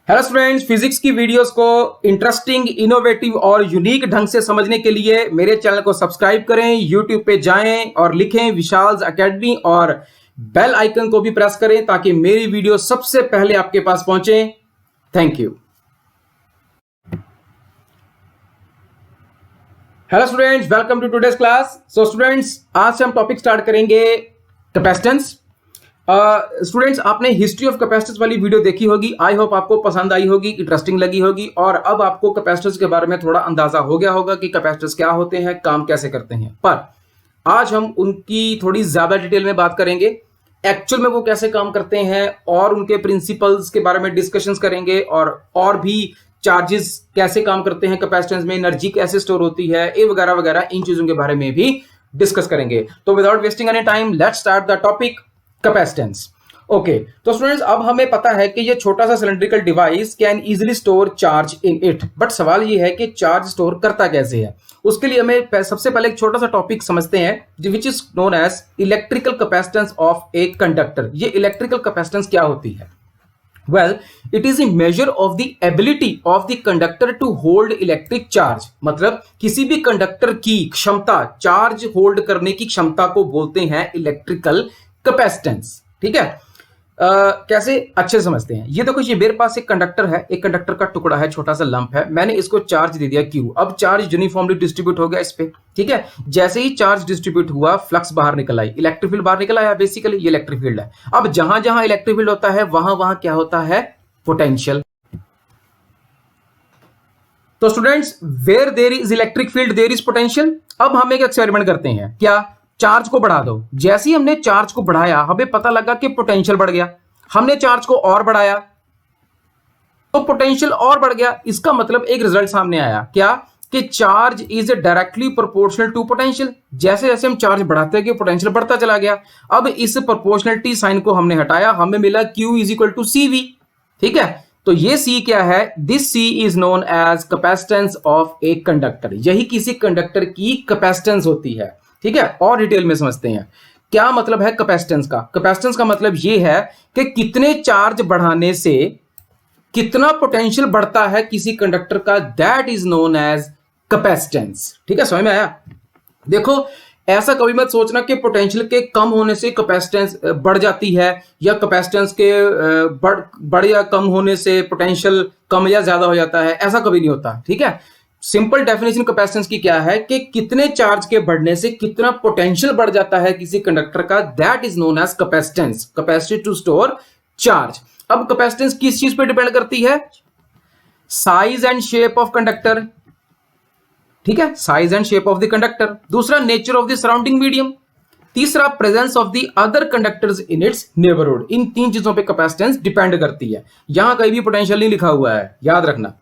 Hello students, physics की videos को interesting, innovative और यूनिक ढंग से समझने के लिए मेरे चैनल को सब्सक्राइब करें, यूट्यूब पे जाएं और लिखें विशाल्स एकेडमी और बेल आइकन को भी प्रेस करें ताकि मेरी वीडियो सबसे पहले आपके पास पहुंचे। Thank you. Hello students, welcome to today's class. So students, आज से हम टॉपिक स्टार्ट करेंगे कैपेसिटेंस। स्टूडेंट्स, आपने हिस्ट्री ऑफ कैपेसिटेंस वाली वीडियो देखी होगी। आई होप आपको पसंद आई होगी, इंटरेस्टिंग लगी होगी और अब आपको कैपेसिटेंस के बारे में थोड़ा अंदाजा हो गया होगा कि कैपेसिटेंस क्या होते हैं, काम कैसे करते हैं। पर आज हम उनकी थोड़ी ज्यादा डिटेल में बात करेंगे, एक्चुअल में वो कैसे काम करते हैं और उनके प्रिंसिपल्स के बारे में डिस्कशंस करेंगे और भी चार्जेस कैसे काम करते हैं कैपेसिटेंस में, एनर्जी कैसे स्टोर होती है, ये वगैरह वगैरह, इन चीजों के बारे में भी डिस्कस करेंगे। तो without wasting any time, let's start the topic capacitance. Okay, तो स्टूडेंट्स, अब हमें पता है कि ये छोटा सा cylindrical device can easily store charge in it. But सवाल ये है कि चार्ज स्टोर करता कैसे है। उसके लिए हमें सबसे पहले एक छोटा सा टॉपिक समझते हैं which is known as electrical capacitance of a conductor. ये इलेक्ट्रिकल कैपेसिटेंस क्या होती है? Well, it is a measure of the ability of the conductor to hold electric charge। मतलब किसी भी कंडक्टर की क्षमता, चार्ज होल्ड करने की क्षमता को बोलते हैं इलेक्ट्रिकल कैपेसिटेंस। ठीक है, कैसे अच्छे समझते हैं। ये देखो, ये मेरे पास एक कंडक्टर है, एक कंडक्टर का टुकड़ा है, छोटा सा लंप है, मैंने इसको चार्ज दे दिया Q। अब चार्ज यूनिफॉर्मली डिस्ट्रीब्यूट हो गया इस पे। ठीक है, जैसे ही चार्ज डिस्ट्रीब्यूट हुआ, फ्लक्स बाहर निकल आई, इलेक्ट्रिक फील्ड बाहर निकल आया। बेसिकली ये इलेक्ट्रिक फील्ड है। अब जहां जहां इलेक्ट्रिक फील्ड होता है वहां वहां क्या होता है? पोटेंशियल। तो students, where there is electric field there is potential. अब हम एक एक्सपेरिमेंट करते हैं। क्या? चार्ज को बढ़ा दो। जैसे ही हमने चार्ज को बढ़ाया, हमें पता लगा कि पोटेंशियल बढ़ गया। हमने चार्ज को और बढ़ाया तो पोटेंशियल और बढ़ गया। इसका मतलब एक रिजल्ट सामने आया। क्या? कि charge is directly proportional to potential. जैसे जैसे हम चार्ज बढ़ाते गए, पोटेंशियल बढ़ता चला गया। अब इस प्रोपोर्शनलिटी साइन को हमने हटाया, हमें मिला Q is equal to CV। ठीक है, तो ये C क्या है? This C is known as capacitance of a conductor. यही किसी कंडक्टर की कैपेसिटेंस होती है। ठीक है, और डिटेल में समझते हैं क्या मतलब है कैपेसिटेंस का। कैपेसिटेंस का मतलब यह है कि कितने चार्ज बढ़ाने से कितना पोटेंशियल बढ़ता है किसी कंडक्टर का, that is known as capacitance. ठीक है, समझ में आया? देखो, ऐसा कभी मत सोचना कि पोटेंशियल के कम होने से कैपेसिटेंस बढ़ जाती है या कैपेसिटेंस के बढ़ या कम होने से पोटेंशियल कम या ज्यादा हो जाता है। ऐसा कभी नहीं होता। ठीक है, सिंपल डेफिनेशन कैपेसिटेंस की क्या है कि कितने चार्ज के बढ़ने से कितना पोटेंशियल बढ़ जाता है किसी कंडक्टर का, that is known as capacitance, capacity to store charge. अब कैपेसिटेंस किस चीज पे डिपेंड करती है? Size and shape of conductor. ठीक है, size and shape of the conductor. दूसरा, nature of the surrounding medium. तीसरा, presence of the other conductors in its neighbourhood. इन तीन चीजों पे कैपेसिटेंस डिपेंड करती है। यहां कहीं भी पोटेंशियल नहीं लिखा हुआ है, याद रखना।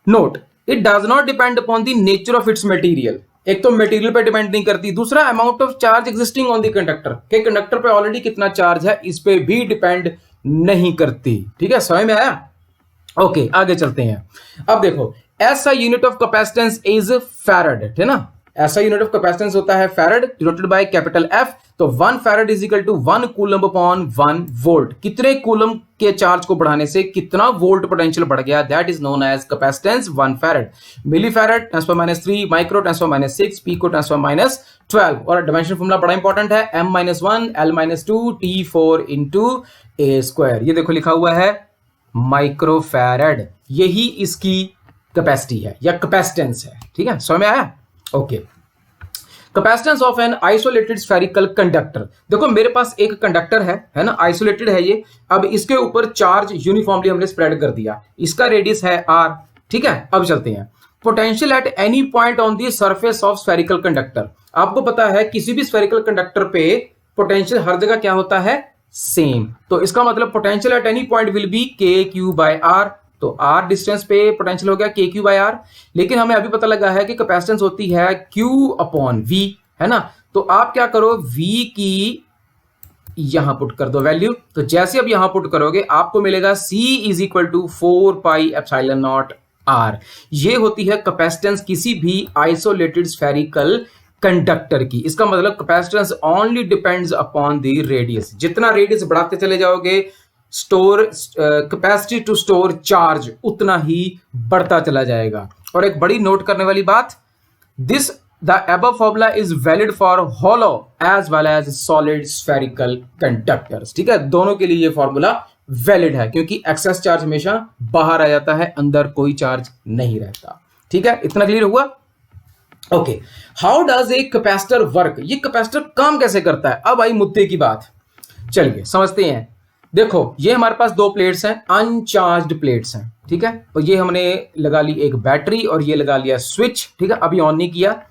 Note, it does not depend upon the nature of its material. एक तो मटेरियल पे डिपेंड नहीं करती। दूसरा, amount of charge existing on the conductor, के कंडक्टर पे ऑलरेडी कितना चार्ज है इस पे भी डिपेंड नहीं करती। ठीक है, समझ में आया? ओके, आगे चलते हैं। अब देखो, ऐसा unit of capacitance is farad, है ना। ऐसा यूनिट ऑफ कैपेसिटेंस होता है farad, denoted by capital F। तो 1 farad is equal to 1 coulomb upon 1 volt. कितने कूलम के चार्ज को बढ़ाने से कितना वोल्ट पोटेंशियल बढ़ गया, that is known as capacitance 1 farad. Milli farad 10⁻³ micro 10⁻⁶, pico 10⁻12। और डिमेंशन फॉर्मूला बड़ा इंपॉर्टेंट है, M-1 L-2 T4 into A²। ये देखो लिखा हुआ है माइक्रो फैराड। यही इसकी कैपेसिटी है या कैपेसिटेंस है। ठीक है, समझ में आया? Okay, capacitance of an isolated spherical conductor. देखो, मेरे पास एक कंडक्टर है ना, आइसोलेटेड है ये। अब इसके ऊपर चार्ज यूनिफॉर्मली हमने स्प्रेड कर दिया, इसका रेडियस है R। ठीक है, अब चलते हैं। Potential at any point on the surface of spherical conductor. आपको पता है किसी भी स्फेरिकल कंडक्टर पे पोटेंशियल हर जगह क्या होता है? सेम। तो इसका मतलब potential at any point will be KQ/R। तो R डिस्टेंस पे पोटेंशियल हो गया KQ/R। लेकिन हमें अभी पता लगा है कि कैपेसिटेंस होती है Q/V, है ना। तो आप क्या करो, V की यहां पुट कर दो वैल्यू। तो जैसे अब यहां पुट करोगे आपको मिलेगा C is equal to 4πε0R। ये होती है कैपेसिटेंस किसी भी आइसोलेटेड स्फेरिकल कंडक्टर की। इसका मतलब capacitance only depends upon the radius. जितना रेडियस बढ़ाते चले जाओगे store capacity to store charge उतना ही बढ़ता चला जाएगा। और एक बड़ी नोट करने वाली बात, this the above formula is valid for hollow as well as solid spherical conductors। ठीक है, दोनों के लिए ये फॉर्मूला वैलिड है, क्योंकि एक्सेस चार्ज हमेशा बाहर आ जाता है, अंदर कोई चार्ज नहीं रहता। ठीक है, इतना क्लियर हुआ? Okay, how does a capacitor work? ये कैपेसिटर काम कैसे करता है? अब आई मुद्दे की बात, चलिए समझते हैं। देखो, ये हमारे पास दो प्लेट्स हैं, अनचार्ज्ड प्लेट्स हैं। ठीक है, और ये हमने लगा ली एक बैटरी और ये लगा लिया स्विच। ठीक है, अभी ऑन नहीं किया।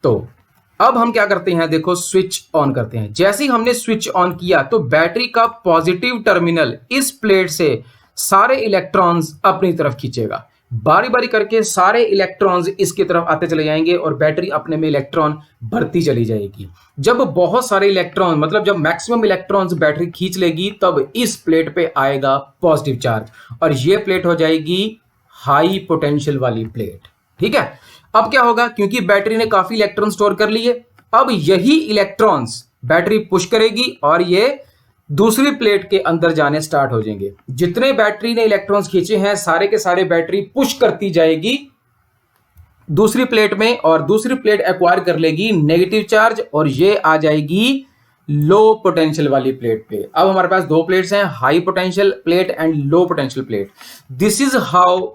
तो अब हम क्या करते हैं, देखो स्विच ऑन करते हैं। जैसे ही हमने स्विच ऑन किया तो बैटरी का पॉजिटिव टर्मिनल इस प्लेट से सारे इलेक्ट्रॉन्स अपनी तरफ खींचेगा। बारी बारी करके सारे इलेक्ट्रॉन्स इसकी तरफ आते चले जाएंगे और बैटरी अपने में इलेक्ट्रॉन भरती चली जाएगी। जब बहुत सारे इलेक्ट्रॉन, मतलब जब मैक्सिमम इलेक्ट्रॉन्स बैटरी खींच लेगी, तब इस प्लेट पे आएगा पॉजिटिव चार्ज और ये प्लेट हो जाएगी हाई पोटेंशियल वाली प्लेट। ठीक है, अब क्या होगा, क्योंकि बैटरी ने काफी इलेक्ट्रॉन स्टोर कर लिए, अब यही इलेक्ट्रॉन्स बैटरी पुश करेगी और ये दूसरी प्लेट के अंदर जाने स्टार्ट हो जाएंगे। जितने बैटरी ने इलेक्ट्रॉन्स खींचे हैं सारे के सारे बैटरी पुश करती जाएगी दूसरी प्लेट में, और दूसरी प्लेट एक्वायर कर लेगी नेगेटिव चार्ज और ये आ जाएगी लो पोटेंशियल वाली प्लेट पे। अब हमारे पास दो प्लेट्स हैं, high potential plate and low potential plate. This is how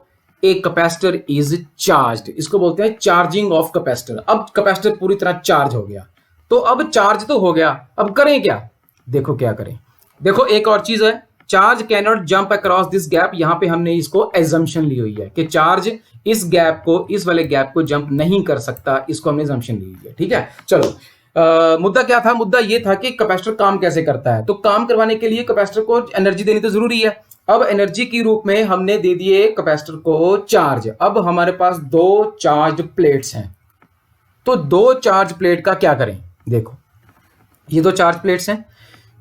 a capacitor is charged. इसको बोलते हैं चार्जिंग ऑफ कैपेसिटर। अब कैपेसिटर पूरी तरह चार्ज हो गया, तो अब चार्ज तो हो गया, अब करें क्या? देखो क्या करें, देखो एक और चीज है, charge can not jump across this gap. यहां पे हमने इसको एजम्पशन ली हुई है कि चार्ज इस गैप को, इस वाले गैप को जंप नहीं कर सकता, इसको हमने एजम्पशन ली हुई है। ठीक है, चलो मुद्दा क्या था? मुद्दा ये था कि कैपेसिटर काम कैसे करता है। तो काम करवाने के लिए कैपेसिटर को एनर्जी देनी तो जरूरी है। अब एनर्जी के रूप में हमने दे दिए कैपेसिटर को चार्ज। अब हमारे पास दो चार्ज प्लेट्स हैं, तो दो चार्ज प्लेट का क्या करें? देखो, ये दो चार्ज प्लेट्स हैं,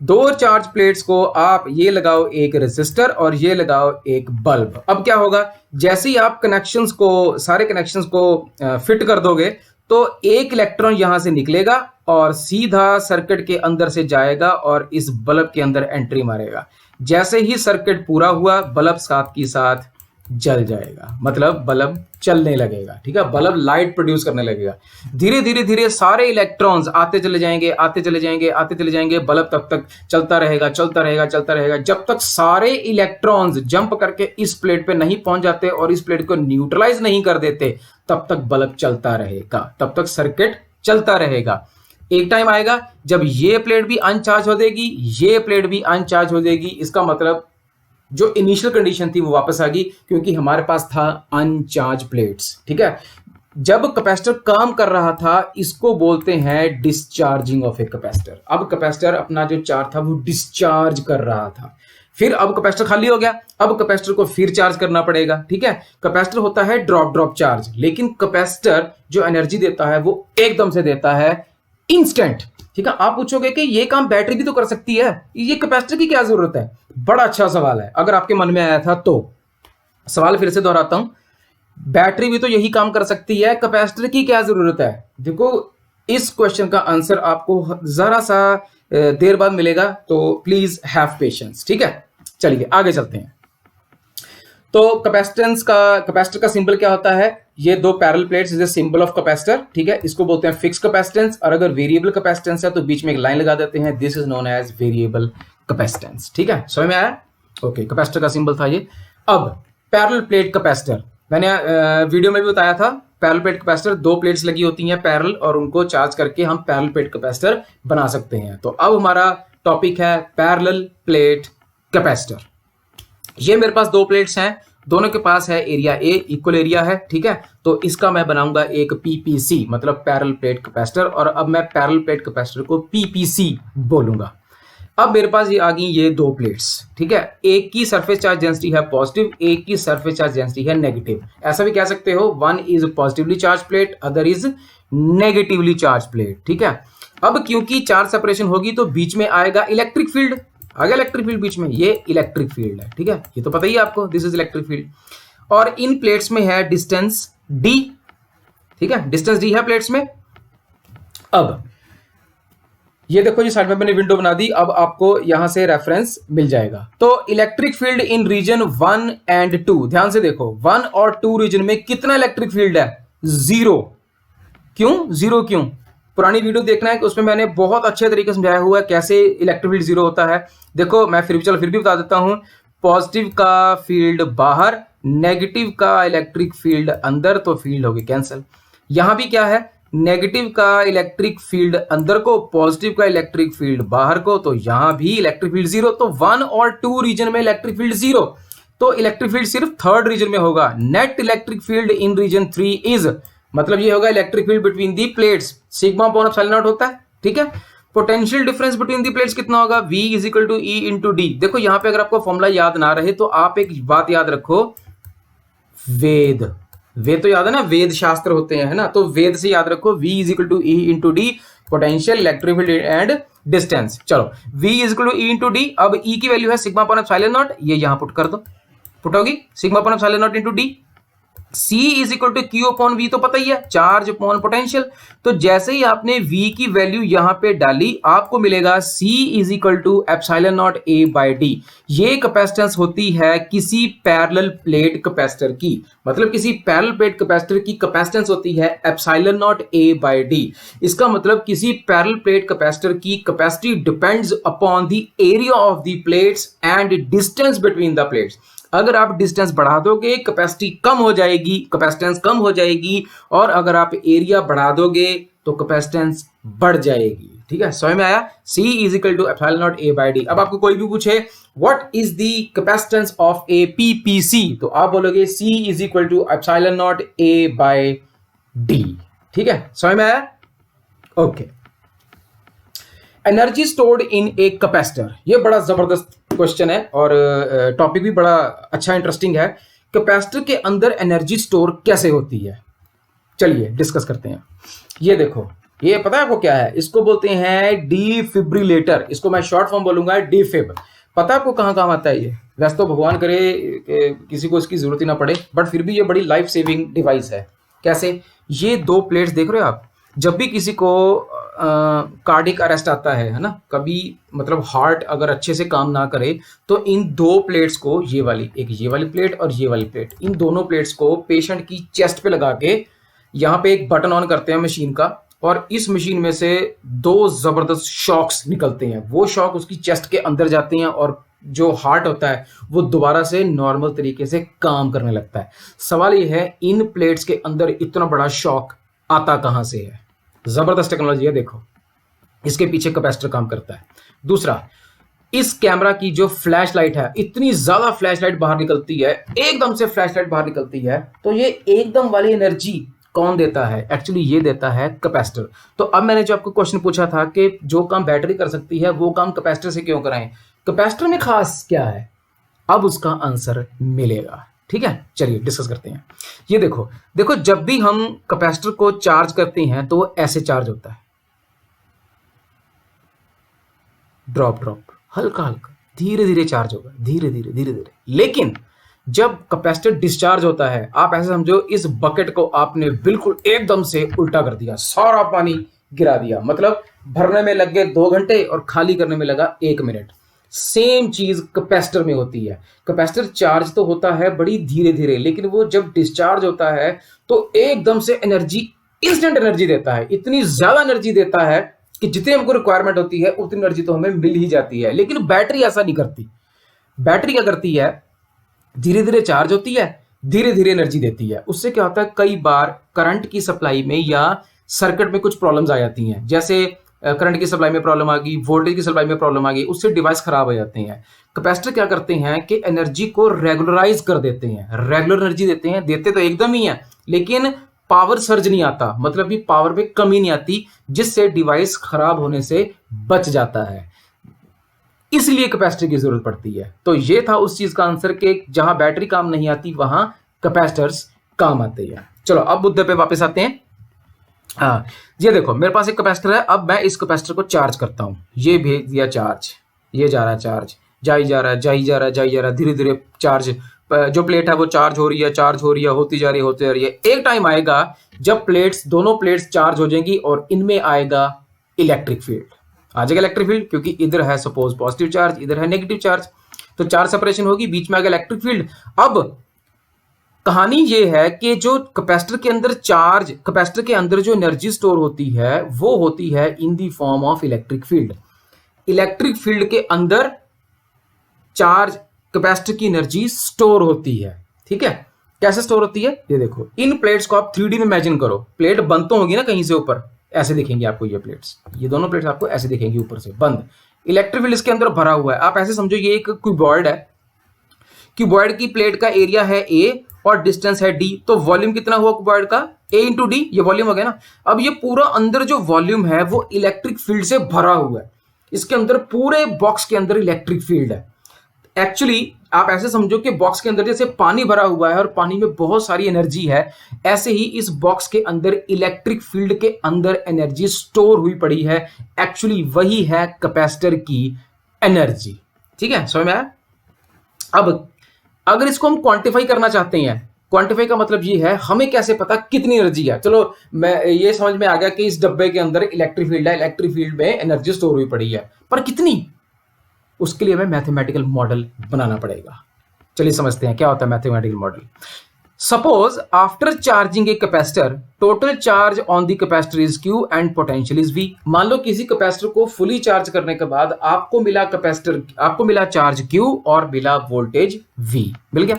दो चार्ज प्लेट्स को आप ये लगाओ एक रेजिस्टर और ये लगाओ एक बल्ब। अब क्या होगा, जैसे ही आप कनेक्शंस को, सारे कनेक्शंस को फिट कर दोगे तो एक इलेक्ट्रॉन यहां से निकलेगा और सीधा सर्किट के अंदर से जाएगा और इस बल्ब के अंदर एंट्री मारेगा। जैसे ही सर्किट पूरा हुआ, बल्ब साथ की साथ जल जाएगा, मतलब बल्ब चलने लगेगा। ठीक है, बल्ब लाइट प्रोड्यूस करने लगेगा। धीरे धीरे धीरे सारे इलेक्ट्रॉन्स आते चले जाएंगे, आते चले जाएंगे, आते चले जाएंगे। बल्ब तब तक चलता रहेगा, चलता रहेगा, चलता रहेगा, जब तक सारे इलेक्ट्रॉन्स जंप करके इस प्लेट पे नहीं पहुंच जाते और इस प्लेट को न्यूट्रलाइज नहीं कर देते, तब तक बल्ब चलता रहेगा, तब तक सर्किट चलता रहेगा। एक टाइम आएगा जब ये प्लेट भी अनचार्ज हो जाएगी, ये प्लेट भी अनचार्ज हो जाएगी। इसका मतलब जो इनिशियल कंडीशन थी वो वापस आ गई, क्योंकि हमारे पास था अनचार्ज प्लेट्स। ठीक है, जब कैपेसिटर काम कर रहा था, इसको बोलते हैं डिस्चार्जिंग ऑफ ए कैपेसिटर। अब कैपेसिटर अपना जो चार्ज था वो डिस्चार्ज कर रहा था, फिर अब कैपेसिटर खाली हो गया, अब कैपेसिटर को फिर चार्ज करना पड़ेगा। ठीक है, कैपेसिटर होता है ड्रॉप ड्रॉप चार्ज, लेकिन कैपेसिटर जो एनर्जी देता है वो एकदम से देता है इंस्टेंट। ठीक है, आप पूछोगे कि ये काम बैटरी भी तो कर सकती है, ये कैपेसिटर की क्या जरूरत है? बड़ा अच्छा सवाल है, अगर आपके मन में आया था तो। सवाल फिर से दोहराता हूं, बैटरी भी तो यही काम कर सकती है, कैपेसिटर की क्या जरूरत है? देखो, इस क्वेश्चन का आंसर आपको जरा सा देर बाद मिलेगा, तो प्लीज हैव पेशेंस। ठीक है, चलिए आगे चलते हैं। तो कैपेसिटर का सिंबल क्या होता है? ये दो parallel plates is symbol of capacitor. ठीक है, इसको बोलते हैं फिक्स कैपेसिटेंस, और अगर वेरिएबल कैपेसिटेंस है तो बीच में एक लाइन लगा देते हैं, this is known as variable capacitance. ठीक है, समझ में आया? ओके, कैपेसिटर का सिंबल था ये। अब पैरेलल प्लेट कैपेसिटर, मैंने वीडियो में भी बताया था, पैरेलल प्लेट कैपेसिटर दो प्लेट्स लगी होती हैं पैरेलल, और उनको चार्ज करके हम पैरेलल प्लेट कैपेसिटर बना सकते हैं। तो अब हमारा टॉपिक है पैरेलल प्लेट कैपेसिटर। ये मेरे पास दो प्लेट्स हैं, दोनों के पास है एरिया ए, इक्वल एरिया है। ठीक है, तो इसका मैं बनाऊंगा एक पीपीसी, मतलब पैरेलल प्लेट कैपेसिटर, और अब मैं पैरेलल प्लेट कैपेसिटर को पीपीसी बोलूंगा। अब मेरे पास ये आ गई ये दो प्लेट्स। ठीक है, एक की सरफेस चार्ज डेंसिटी है पॉजिटिव, एक की सरफेस चार्ज डेंसिटी है नेगेटिव। ऐसा भी कह सकते हो, one is positively charge plate, other is negatively charge plate. ठीक है, अब क्योंकि चार्ज सेपरेशन होगी तो बीच में आएगा इलेक्ट्रिक फील्ड, आ गया इलेक्ट्रिक फील्ड बीच में, ये इलेक्ट्रिक फील्ड है। ठीक है, ये तो पता ही है आपको, दिस इज इलेक्ट्रिक फील्ड। और इन प्लेट्स में है डिस्टेंस डी। ठीक है, डिस्टेंस डी है प्लेट्स में। अब ये देखो जी, साइड में मैंने विंडो बना दी, अब आपको यहां से रेफरेंस मिल जाएगा। तो electric field in region 1 and 2, ध्यान से देखो 1 और 2 रीजन में कितना इलेक्ट्रिक फील्ड है? जीरो। क्यों जीरो? क्यों? पुरानी वीडियो देखना है कि उसमें मैंने बहुत अच्छे तरीके से समझाया हुआ है कैसे इलेक्ट्रिक फील्ड जीरो होता है। देखो मैं फिर भी बता देता हूं। पॉजिटिव का फील्ड बाहर, नेगेटिव का इलेक्ट्रिक फील्ड अंदर, तो फील्ड होगी कैंसिल। यहां भी क्या है? नेगेटिव का इलेक्ट्रिक फील्ड अंदर को, पॉजिटिव का इलेक्ट्रिक फील्ड बाहर को, तो यहां भी इलेक्ट्रिक फील्ड जीरो। तो 1 और 2 रीजन में इलेक्ट्रिक फील्ड जीरो, तो इलेक्ट्रिक फील्ड सिर्फ थर्ड रीजन में होगा। Net electric field in region 3 is, मतलब ये होगा electric field between the plates, sigma upon epsilon naught होता है, ठीक है। Potential difference between the plates कितना होगा? V is equal to E into D. देखो यहां पे अगर आपको फॉर्मूला याद ना रहे तो आप एक बात याद रखो, वेद तो याद है ना, वेद शास्त्र होते हैं, है ना, तो वेद से याद रखो V is equal to E into D, potential, electric field and distance. चलो V is equal to E into D. अब E की वैल्यू है सिग्मा अपॉन एप्सिलॉन नॉट, ये यहां पुट कर दो, पुट होगी sigma upon epsilon naught into D. C is equal to Q upon V, तो पता ही है, चार्ज अपॉन पोटेंशियल। तो जैसे ही आपने V की वैल्यू यहां पे डाली, आपको मिलेगा C is equal to epsilon naught A by D. ये कैपेसिटेंस होती है किसी पैरेलल प्लेट कैपेसिटर की, मतलब किसी पैरेलल प्लेट कैपेसिटर की कैपेसिटेंस होती है epsilon naught A by D. इसका मतलब किसी पैरेलल प्लेट कैपेसिटर की capacity depends upon the area of the plates and distance between the plates. अगर आप डिस्टेंस बढ़ा दोगे कैपेसिटी कम हो जाएगी, कैपेसिटेंस कम हो जाएगी, और अगर आप एरिया बढ़ा दोगे तो कैपेसिटेंस बढ़ जाएगी, ठीक है, समझ में आया? C is equal to epsilon naught A by D. अब आपको कोई भी पूछे what is the capacitance of a PPC, तो आप बोलोगे C is equal to epsilon naught A by D, ठीक है, समझ में आया? Okay. Energy stored in a capacitor, ये बड़ा जबरदस्त क्वेश्चन है और टॉपिक भी बड़ा अच्छा इंटरेस्टिंग है। कैपेसिटर के अंदर एनर्जी स्टोर कैसे होती है, चलिए डिस्कस करते हैं। ये देखो, ये पता है आपको क्या है? इसको बोलते हैं डिफिब्रिलेटर, इसको मैं शॉर्ट फॉर्म बोलूंगा डिफिब। पता है आपको कहाँ काम आता है ये? वैसे तो भगवान करे किसी को इसकी जरूरत ही ना पड़े, बट फिर भी ये बड़ी लाइफ सेविंग डिवाइस है। कैसे? ये दो प्लेट्स देख रहे हो आप, जब भी किसी को कार्डिक अरेस्ट आता है ना, कभी मतलब हार्ट अगर अच्छे से काम ना करे, तो इन दो प्लेट्स को, ये वाली, एक ये वाली प्लेट और ये वाली प्लेट, इन दोनों प्लेट्स को पेशेंट की चेस्ट पे लगा के यहाँ पे एक बटन ऑन करते हैं मशीन का, और इस मशीन में से दो जबरदस्त शॉक्स निकलते हैं। वो शॉक उसकी चेस्ट के अंदर जाते हैं और जो हार्ट होता है वो दोबारा से नॉर्मल तरीके से काम करने लगता है। सवाल ये है, इन प्लेट्स के अंदर इतना बड़ा शॉक आता कहां से है? जबरदस्त टेक्नोलॉजी है, देखो इसके पीछे कैपेसिटर काम करता है। दूसरा, इस कैमरा की जो फ्लैश लाइट है, इतनी ज्यादा फ्लैश लाइट बाहर निकलती है, एकदम से फ्लैश लाइट बाहर निकलती है, तो ये एकदम वाली एनर्जी कौन देता है? एक्चुअली ये देता है कैपेसिटर। तो अब मैंने जो आपको क्वेश्चन पूछा था कि जो काम बैटरी कर सकती है वो काम कैपेसिटर से क्यों कराएं, कैपेसिटर में खास क्या है, अब उसका आंसर मिलेगा, ठीक है। चलिए डिस्कस करते हैं। ये देखो देखो, जब भी हम कैपेसिटर को चार्ज करते हैं तो वो ऐसे चार्ज होता है, ड्रॉप ड्रॉप, हल्का हल्का, धीरे धीरे चार्ज होगा, धीरे धीरे धीरे धीरे। लेकिन जब कैपेसिटर डिस्चार्ज होता है, आप ऐसे समझो इस बकेट को आपने बिल्कुल एकदम से उल्टा कर दिया, सारा पानी गिरा दिया, मतलब भरने में लग गए 2 घंटे और खाली करने में लगा 1 मिनट। सेम चीज कैपेसिटर में होती है। कैपेसिटर चार्ज तो होता है बड़ी धीरे धीरे, लेकिन वो जब डिस्चार्ज होता है तो एकदम से एनर्जी, इंस्टेंट एनर्जी देता है, इतनी ज्यादा एनर्जी देता है कि जितनी हमको रिक्वायरमेंट होती है उतनी एनर्जी तो हमें मिल ही जाती है। लेकिन बैटरी ऐसा नहीं करती। बैटरी क्या करती है? धीरे धीरे चार्ज होती है, धीरे धीरे एनर्जी देती है। उससे क्या होता है, कई बार करंट की सप्लाई में या सर्किट में कुछ प्रॉब्लम्स आ जाती हैं, जैसे करंट की सप्लाई में प्रॉब्लम आ गई, वोल्टेज की सप्लाई में प्रॉब्लम आ गई, उससे डिवाइस खराब हो जाते हैं। कैपेसिटर क्या करते हैं कि एनर्जी को रेगुलराइज कर देते हैं, रेगुलर एनर्जी देते हैं, देते तो एकदम ही है, लेकिन पावर सर्ज नहीं आता, मतलब कि पावर में कमी नहीं आती, जिससे डिवाइस खराब होने से बच जाता है। इसलिए कैपेसिटर की जरूरत पड़ती है। तो ये था उस चीज का आंसर कि जहां बैटरी काम नहीं आती वहां कैपेसिटर्स काम आते हैं। चलो अब मुद्दे पे वापस आते हैं। हाँ, ये देखो मेरे पास एक कैपेसिटर है, अब मैं इस कैपेसिटर को चार्ज करता हूं। ये भेज दिया चार्ज, ये जा रहा है चार्ज, जाई जा रहा है, जाई जा रहा है, जाई जा रहा है, धीरे धीरे चार्ज, जो प्लेट है वो चार्ज हो रही है, चार्ज हो रही है, होती जा रही है, होती जा रही है। एक टाइम आएगा जब प्लेट्स, दोनों प्लेट्स चार्ज हो जाएंगी और इनमें आएगा इलेक्ट्रिक फील्ड। आ जाएगा इलेक्ट्रिक फील्ड, क्योंकि इधर है सपोज पॉजिटिव चार्ज, इधर है नेगेटिव चार्ज, तो चार्ज सेपरेशन होगी, बीच में आ गया इलेक्ट्रिक फील्ड। अब कहानी ये है कि जो कैपेसिटर के अंदर चार्ज, कैपेसिटर के अंदर जो एनर्जी स्टोर होती है वो होती है in the form of electric field. Electric field के अंदर चार्ज, कैपेसिटर की एनर्जी स्टोर होती है। ठीक है, कैसे स्टोर होती है ये देखो, इन प्लेट्स को आप 3D में इमेजिन करो, प्लेट बंद तो होगी ना कहीं से ऊपर, ऐसे दिखेंगी आपको ये प्लेट्स, ये दोनों प्लेट्स आपको ऐसे दिखेंगी ऊपर से बंद, इलेक्ट्रिक फील्ड इसके अंदर भरा हुआ है। आप ऐसे समझो ये एक क्यूबॉइड है, क्यूबॉइड की प्लेट का एरिया है A और डिस्टेंस है D, तो वॉल्यूम कितना हुआ क्यूबॉइड का, A इंटू D, ये वॉल्यूम हो गया ना। अब ये पूरा अंदर जो वॉल्यूम है वो इलेक्ट्रिक फील्ड से भरा हुआ है, इसके अंदर पूरे बॉक्स के अंदर इलेक्ट्रिक फील्ड है। एक्चुअली आप ऐसे समझो कि बॉक्स के अंदर जैसे पानी भरा हुआ है और पानी में बहुत सारी एनर्जी है, ऐसे ही इस बॉक्स के अंदर इलेक्ट्रिक फील्ड के अंदर एनर्जी स्टोर हुई पड़ी है। एक्चुअली वही है कैपेसिटर की एनर्जी। ठीक है, समझ में आया? अब अगर इसको हम क्वांटिफाई करना चाहते हैं, क्वांटिफाई का मतलब ये है हमें कैसे पता कितनी एनर्जी है। चलो मैं ये समझ में आ गया कि इस डब्बे के अंदर इलेक्ट्रिक फील्ड है, इलेक्ट्रिक फील्ड में एनर्जी स्टोर हुई पड़ी है, पर कितनी, उसके लिए हमें मैथमेटिकल मॉडल बनाना पड़ेगा। चलिए समझते हैं क्या होता है mathematical model. Suppose after charging a capacitor, total charge on the capacitor is Q and potential is V। मान लो किसी कैपेसिटर को फुली चार्ज करने के बाद आपको मिला चार्ज Q और मिला वोल्टेज V, मिल गया।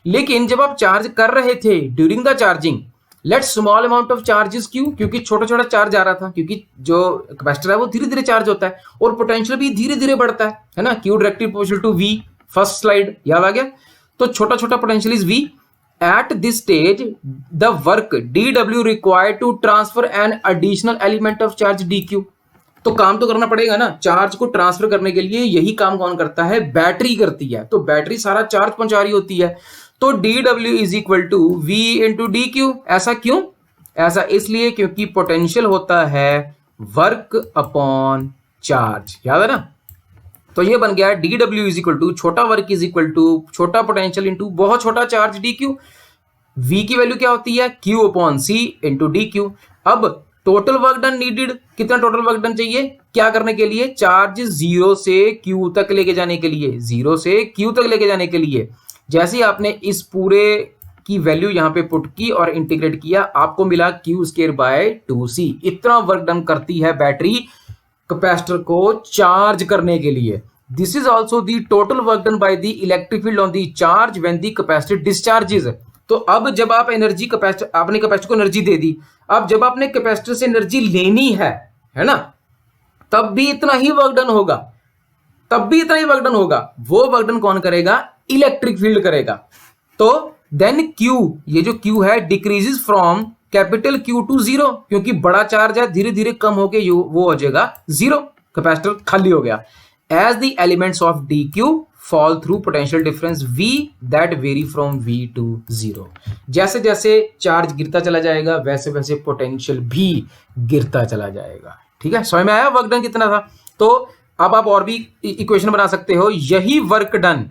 लेकिन जब आप चार्ज कर रहे थे during the charging, let small amount of charge is Q, क्योंकि छोटा छोटा चार्ज आ रहा था, क्योंकि जो कैपेसिटर है वो धीरे धीरे चार्ज होता है और पोटेंशियल भी धीरे धीरे बढ़ता है ना, Q directly proportional to V, first slide याद आ गया। तो छोटा छोटा potential is V। At this stage, the work dW required to transfer an additional element of charge dQ। तो काम तो करना पड़ेगा ना, चार्ज को ट्रांसफर करने के लिए यही काम कौन करता है, बैटरी करती है। तो बैटरी सारा चार्ज पहुंचा रही होती है, तो dW is equal to V into dQ। ऐसा क्यों? ऐसा इसलिए क्योंकि पोटेंशियल होता है वर्क अपॉन चार्ज, याद है ना। तो ये बन गया dW इज इक्वल टू छोटा वर्क इज इक्वल टू छोटा पोटेंशियल इंटू बहुत छोटा चार्ज dQ। V की वैल्यू क्या होती है, Q upon C into dQ। अब टोटल वर्क डन नीडेड, कितना टोटल वर्क डन चाहिए क्या करने के लिए, चार्ज 0 से Q तक लेके जाने के लिए, 0 से Q तक लेके जाने के लिए। जैसे ही आपने इस पूरे की वैल्यू यहां पे पुट की और इंटीग्रेट किया, आपको मिला Q²/2C। इतना वर्क डन करती है बैटरी कैपेसिटर को चार्ज करने के लिए। This is also the total work done by the electric field on the charge when the capacitor discharges. तो अब जब आप एनर्जी कैपेसिटर, आपने कैपेसिटर को एनर्जी दे दी, अब जब आपने कैपेसिटर से एनर्जी लेनी है ना, तब भी इतना ही वर्क डन होगा, तब भी इतना ही वर्क डन होगा। वो वर्क डन कौन करेगा, इलेक्ट्रिक फील्ड करेगा। तो देन Q, ये जो Q है decreases from capital Q to 0, क्योंकि बड़ा चार्ज है, धीरे धीरे कम होके वो हो जाएगा 0, कैपेसिटर खाली हो गया। As the elements of dQ fall through potential difference V that vary from V to 0। जैसे जैसे चार्ज गिरता चला जाएगा वैसे वैसे पोटेंशियल भी गिरता चला जाएगा। ठीक है, समझ में आया वर्क डन कितना था। तो अब आप और भी इक्वेशन बना सकते हो, यही work done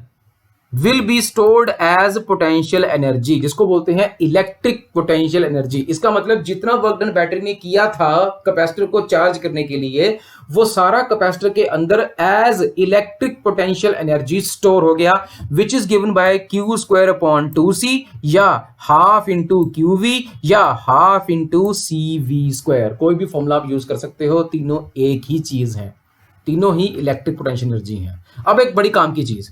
will be stored as potential energy, जिसको बोलते हैं इलेक्ट्रिक पोटेंशियल एनर्जी। इसका मतलब जितना वर्क डन बैटरी ने किया था कैपेसिटर को चार्ज करने के लिए, वो सारा कैपेसिटर के अंदर as electric potential energy store हो गया, which is given by Q²/2C या हाफ इंटू QV या हाफ इंटू CV²। कोई भी फॉर्मूला आप यूज कर सकते हो, तीनों एक ही चीज है, तीनों ही इलेक्ट्रिक पोटेंशियल एनर्जी है। अब एक बड़ी काम की चीज,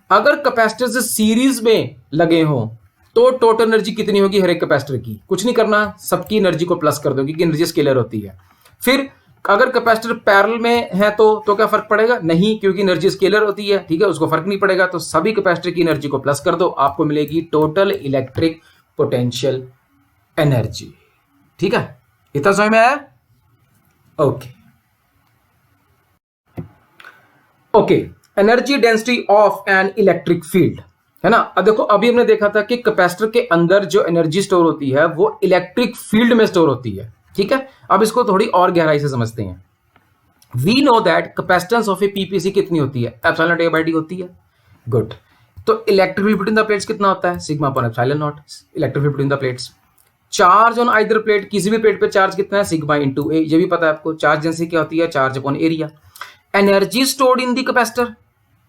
अगर कैपेसिटर से सीरीज में लगे हो तो टोटल एनर्जी कितनी होगी हर एक कैपेसिटर की, कुछ नहीं करना, सबकी एनर्जी को प्लस कर दो, क्योंकि एनर्जी स्केलर होती है। फिर अगर कैपेसिटर पैरेलल में है तो क्या फर्क पड़ेगा, नहीं, क्योंकि एनर्जी स्केलर होती है। ठीक है, उसको फर्क नहीं पड़ेगा। तो सभी कैपेसिटर की एनर्जी को प्लस कर दो, आपको मिलेगी टोटल इलेक्ट्रिक पोटेंशियल एनर्जी। ठीक है, इतना समझ में आया? Okay, energy density of an electric field, है ना। अब देखो, अभी हमने देखा था कि कैपेसिटर के अंदर जो एनर्जी स्टोर होती है वो इलेक्ट्रिक फील्ड में स्टोर होती है। ठीक है, अब इसको थोड़ी और गहराई से समझते हैं। We know that capacitance of a PPC कितनी होती है, एप्सिलॉन नॉट A/D होती है। गुड। तो electric field between the plates कितना होता है, sigma upon epsilon not, electric field between the plates. Charge on either plate, किसी भी प्लेट पे चार्ज कितना है, सिग्मा इंटू ए, ये भी पता है आपको। चार्ज डेंसिटी क्या होती है, charge upon area. Energy stored in the capacitor,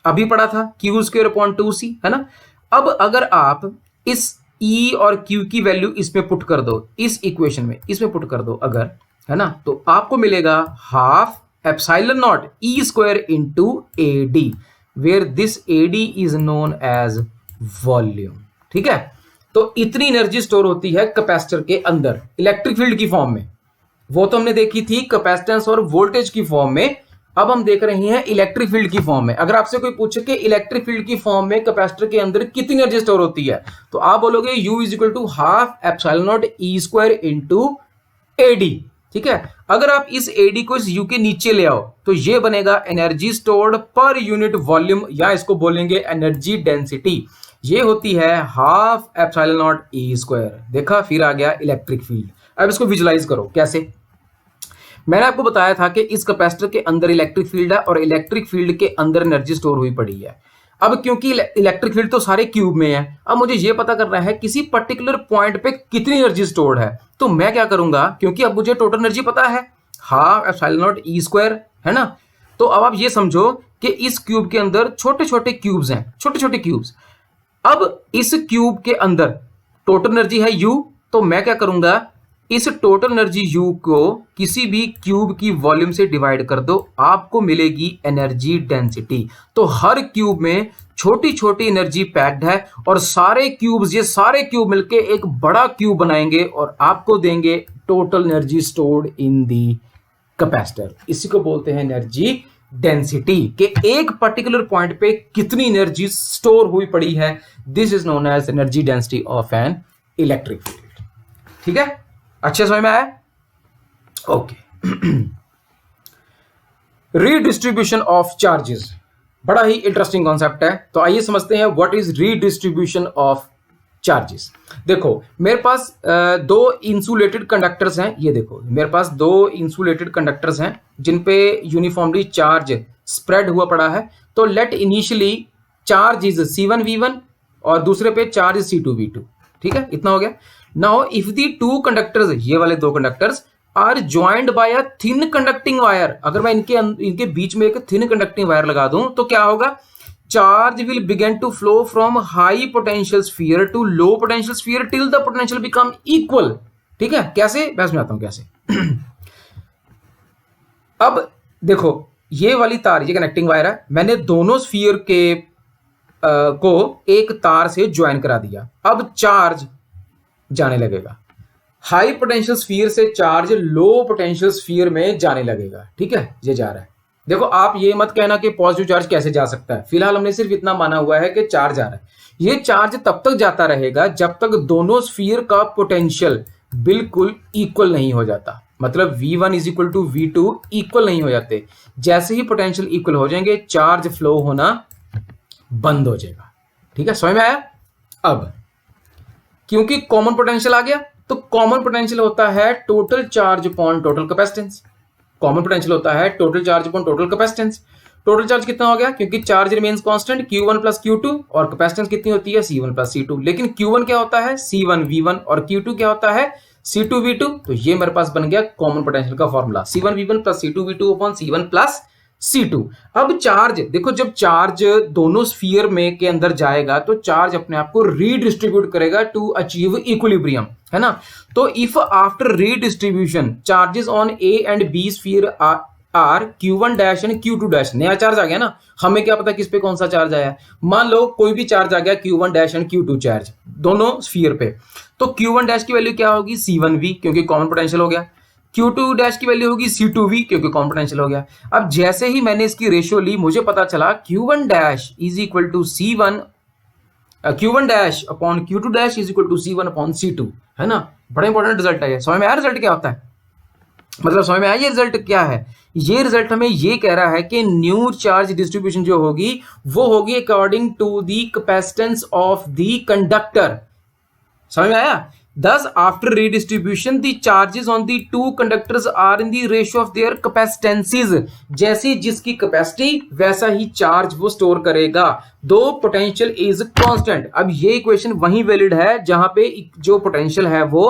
अभी पढ़ा था, क्यू स्क्वायर अपॉन 2c, है ना। अब अगर आप इस E और Q की वैल्यू इसमें पुट कर दो, इस इक्वेशन में इसमें पुट कर दो अगर, है ना, तो आपको मिलेगा half epsilon not E square into AD, where this AD is known as volume. ठीक है, तो इतनी एनर्जी स्टोर होती है कैपेसिटर के अंदर इलेक्ट्रिक फील्ड की फॉर्म में। वो तो हमने देखी थी कैपेसिटेंस और वोल्टेज की फॉर्म में, अब हम देख रहे हैं इलेक्ट्रिक फील्ड की फॉर्म में। अगर आपसे कोई पूछे कि इलेक्ट्रिक फील्ड की फॉर्म में कैपेसिटर के अंदर कितनी एनर्जी स्टोर होती है, तो आप बोलोगे U is equal to half epsilon not E square into AD। ठीक है, अगर आप इस AD को इस U के नीचे ले आओ तो ये बनेगा energy stored per unit volume, या इसको बोलेंगे एनर्जी डेंसिटी। ये होती है half epsilon not E square. देखा, फिर आ गया इलेक्ट्रिक फील्ड। अब इसको विजुलाइज करो कैसे। मैंने आपको बताया था कि इस कैपेसिटर के अंदर इलेक्ट्रिक फील्ड है और इलेक्ट्रिक फील्ड के अंदर एनर्जी स्टोर हुई पड़ी है। अब क्योंकि इलेक्ट्रिक फील्ड तो सारे क्यूब में है, अब मुझे ये पता करना है किसी पर्टिकुलर पॉइंट पे कितनी एनर्जी स्टोर्ड है। तो मैं क्या करूंगा, क्योंकि अब मुझे टोटल एनर्जी पता है, half epsilon not E square, है ना। तो अब आप ये समझो कि इस क्यूब के अंदर छोटे छोटे क्यूब्स हैं, छोटे छोटे क्यूब्स। अब इस क्यूब के अंदर टोटल एनर्जी है U, तो मैं क्या करूंगा, इस टोटल एनर्जी U को किसी भी क्यूब की वॉल्यूम से डिवाइड कर दो, आपको मिलेगी एनर्जी डेंसिटी। तो हर क्यूब में छोटी छोटी एनर्जी पैक्ड है और सारे क्यूब्स, ये सारे क्यूब मिलके एक बड़ा क्यूब बनाएंगे और आपको देंगे टोटल एनर्जी स्टोर्ड इन दी कैपेसिटर। इसी को बोलते हैं एनर्जी डेंसिटी, कि एक पर्टिकुलर पॉइंट पे कितनी एनर्जी स्टोर हुई पड़ी है। This is known as energy density of an electric field. ठीक है, अच्छे समझ में आया? ओके। रीडिस्ट्रीब्यूशन ऑफ चार्जेस बड़ा ही इंटरेस्टिंग कॉन्सेप्ट है, तो आइए समझते हैं what is redistribution of charges. देखो मेरे पास दो इंसुलेटेड कंडक्टर्स हैं, ये देखो मेरे पास दो इंसुलेटेड कंडक्टर्स हैं जिन पे यूनिफॉर्मली चार्ज स्प्रेड हुआ पड़ा है। तो late initially charge is C1V1 और दूसरे पे चार्ज C2V2। ठीक है, इतना हो गया। Now if the two conductors, ये वाले दो conductors are joined by a thin conducting wire, अगर मैं इनके बीच में एक थिन कंडक्टिंग वायर लगा दूं तो क्या होगा, charge will begin to flow from high potential sphere to low potential sphere till the potential become equal. ठीक है, कैसे, मैं समझाता हूं कैसे। अब देखो ये वाली तार, ये कनेक्टिंग वायर है, मैंने दोनों स्फीयर के को एक तार से ज्वाइन करा दिया। अब चार्ज जाने लगेगा, हाई पोटेंशियल स्फीयर से चार्ज लो पोटेंशियल स्फीयर में जाने लगेगा। ठीक है, ये जा रहा है। देखो आप ये मत कहना कि पॉजिटिव चार्ज कैसे जा सकता है, फिलहाल हमने सिर्फ इतना माना हुआ है कि चार्ज आ रहा है। ये चार्ज तब तक जाता रहेगा जब तक दोनों स्फीयर का पोटेंशियल बिल्कुल इक्वल नहीं हो जाता, मतलब V1 is equal to V2 equal नहीं हो जाते। जैसे ही पोटेंशियल इक्वल हो जाएंगे चार्ज फ्लो होना बंद हो जाएगा। ठीक है, समझ में आया? अब क्योंकि कॉमन पोटेंशियल आ गया, तो कॉमन पोटेंशियल होता है total charge upon total capacitance. Common potential होता है total charge upon total capacitance. Total charge कितना हो गया, क्योंकि charge remains constant Q1 plus Q2 और कैपेसिटेंस कितनी होती है C1 प्लस C2, लेकिन Q1 क्या होता है C1V1 और Q2 क्या होता है C2V2। तो ये मेरे पास बन गया कॉमन पोटेंशियल का formula, C1V1 plus C2V2 upon C1 plus C2। अब चार्ज देखो, जब चार्ज दोनों स्फीयर में के अंदर जाएगा तो चार्ज अपने आप को रीडिस्ट्रीब्यूट करेगा टू अचीव इक्विलिब्रियम, है ना। तो if after redistribution charges on A and B sphere are Q1 dash and Q2 dash, नया चार्ज आ गया ना, हमें क्या पता किस पे कौन सा चार्ज आया। मान लो कोई भी चार्ज आ गया Q1 dash and Q2 charge दोनों स्फीयर पे, तो Q1 डैश की वैल्यू क्या होगी C1V, क्योंकि कॉमन पोटेंशियल हो गया। Q2 डैश की वैल्यू होगी C2V, क्योंकि कॉमन पोटेंशियल हो गया। अब जैसे ही मैंने इसकी रेशियो ली, मुझे पता चला Q1 dash is equal to C1, Q1 dash upon Q2 dash is equal to C1 upon C2, है ना। बड़ा इंपॉर्टेंट रिजल्ट है। समझ में आया रिजल्ट क्या होता है, मतलब समझ में आया ये रिजल्ट क्या है। ये रिजल्ट हमें ये कह रहा है कि न्यू चार्ज डिस्ट्रीब्यूशन जो होगी वो होगी according to the capacitance of the conductor. समझ में आया। Thus, after redistribution, the charges on the two conductors are in the ratio of their capacitances. जैसी जिसकी कैपेसिटी वैसा ही चार्ज वो स्टोर करेगा, दो पोटेंशियल इज कांस्टेंट। अब ये इक्वेशन वही वैलिड है जहां पे जो पोटेंशियल है वो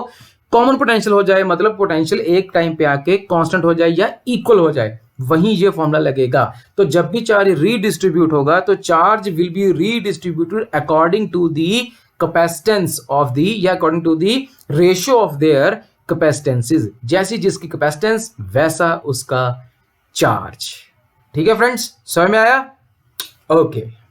कॉमन पोटेंशियल हो जाए, मतलब पोटेंशियल एक टाइम पे आके कांस्टेंट हो जाए या इक्वल हो जाए, वहीं ये फॉर्मूला लगेगा। तो जब भी चार्ज रीडिस्ट्रीब्यूट होगा तो charge will be redistributed according to the capacitance of the या according to the ratio of their capacitances. जैसी जिसकी कैपेसिटेंस वैसा उसका चार्ज। ठीक है फ्रेंड्स, समझ में आया? ओके।